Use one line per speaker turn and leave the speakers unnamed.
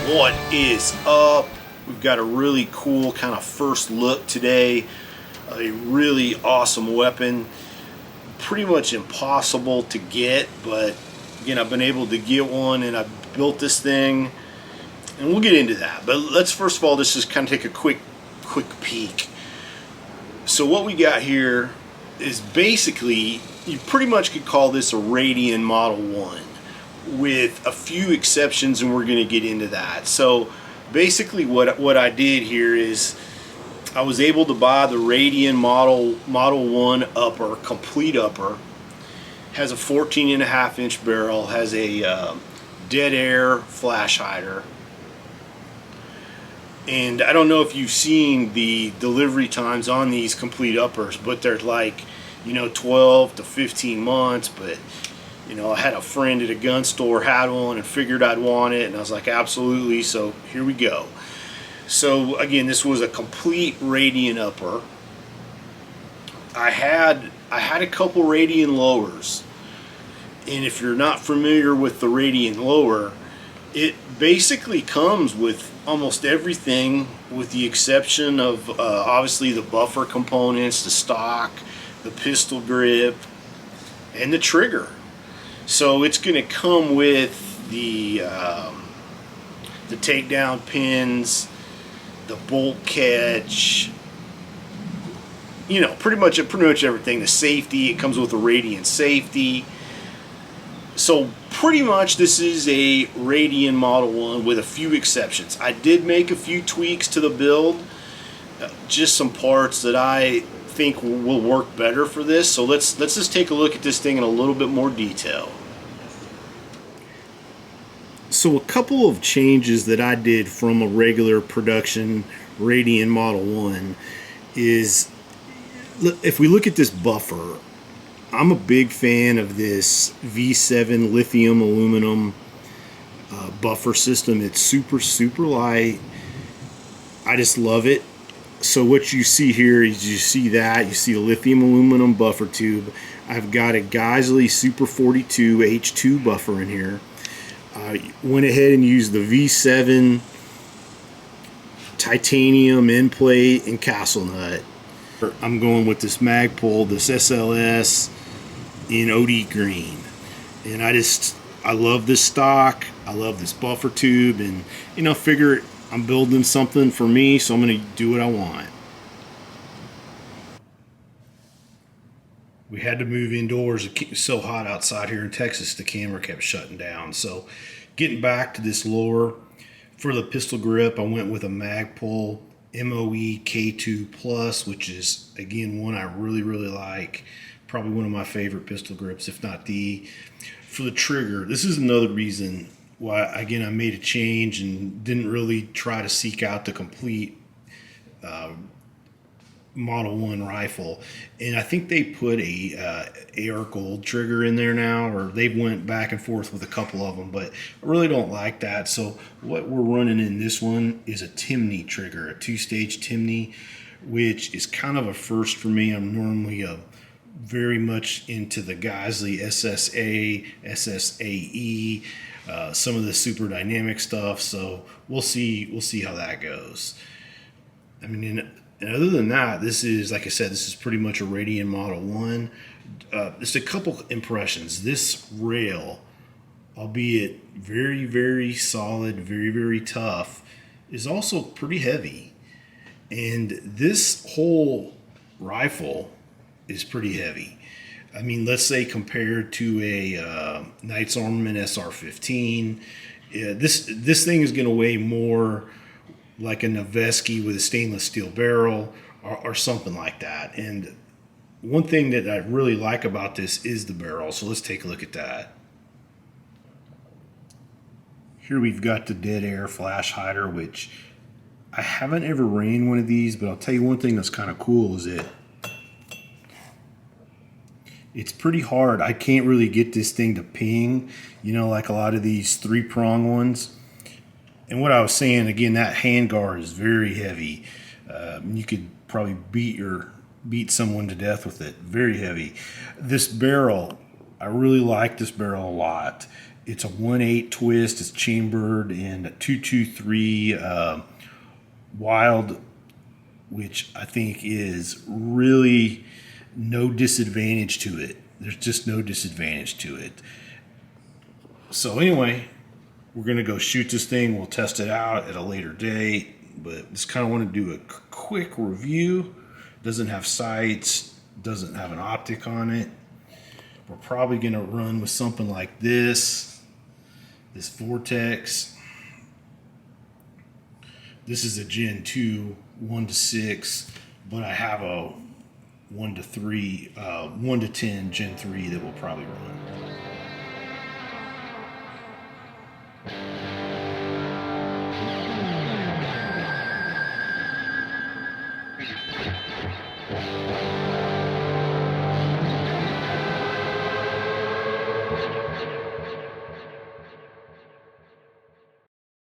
What is up? We've got a really cool kind of first look today. A really awesome weapon. Pretty much impossible to get, but again, I've been able to get one and I've built this thing, and we'll get into that. But let's first of all just kind of take a quick peek. So what we got here is basically, you pretty much could call this a Radian Model 1 with a few exceptions, and we're going to get into that. So basically what I did here is I was able to buy the Radian Model 1 upper, complete upper. Has a 14.5-inch barrel, has a dead air flash hider. And I don't know if you've seen the delivery times on these complete uppers, but they're like, 12 to 15 months. But I had a friend at a gun store had one and figured I'd want it, and I was like, absolutely. So here we go. So again, this was a complete Radian upper. I had a couple Radian lowers, and if you're not familiar with the Radian lower, it basically comes with almost everything, with the exception of obviously the buffer components, the stock, the pistol grip, and the trigger. So it's going to come with the takedown pins, the bolt catch, pretty much everything. The safety, it comes with a Radian safety. So pretty much this is a Radian Model 1 with a few exceptions. I did make a few tweaks to the build, just some parts that I think will work better for this. So let's just take a look at this thing in a little bit more detail. So a couple of changes that I did from a regular production Radian Model 1 is, if we look at this buffer, I'm a big fan of this V7 lithium aluminum buffer system. It's super light. I just love it. So what you see here is you see a lithium aluminum buffer tube. I've got a Geisley Super 42 H2 buffer in here. Went ahead and used the V7 titanium end plate and castle nut. I'm going with this Magpul, this SLS in OD green, and I love this stock. I love this buffer tube, and figure I'm building something for me, so I'm going to do what I want. We had to move indoors. It was so hot outside here in Texas, the camera kept shutting down. So getting back to this lower, for the pistol grip, I went with a Magpul MOE K2 Plus, which is, again, one I really like. Probably one of my favorite pistol grips, if not the. For the trigger, this is another reason why, again, I made a change and didn't really try to seek out the complete Model 1 rifle. And I think they put a AR gold trigger in there now, or they've went back and forth with a couple of them, but I really don't like that. So what we're running in this one is a Timney trigger, a 2-stage Timney, which is kind of a first for me. I'm normally very much into the Geisley SSA, SSAE, some of the super dynamic stuff. So we'll see how that goes. I mean, and other than that, this is, like I said, this is pretty much a Radian Model 1. Just a couple impressions. This rail, albeit very solid, very tough, is also pretty heavy. And this whole rifle is pretty heavy. I mean, let's say compared to a Knight's Armament SR-15, this thing is going to weigh more like a Noveske with a stainless steel barrel or something like that. And one thing that I really like about this is the barrel. So let's take a look at that. Here we've got the dead air flash hider, which I haven't ever ran one of these, but I'll tell you one thing that's kind of cool is it's pretty hard. I can't really get this thing to ping, like a lot of these 3-prong ones. And what I was saying, again, that handguard is very heavy. You could probably beat someone to death with it. Very heavy. This barrel, I really like this barrel a lot. It's a 1/8 twist. It's chambered in a 223 wild, which I think is really no disadvantage to it. There's just no disadvantage to it. So anyway, we're going to go shoot this thing. We'll test it out at a later date, but just kind of want to do a quick review. Doesn't have sights, doesn't have an optic on it. We're probably going to run with something like this Vortex. This is a Gen 2 1-6, but I have a 1-3, 1-10 Gen 3 that we'll probably run.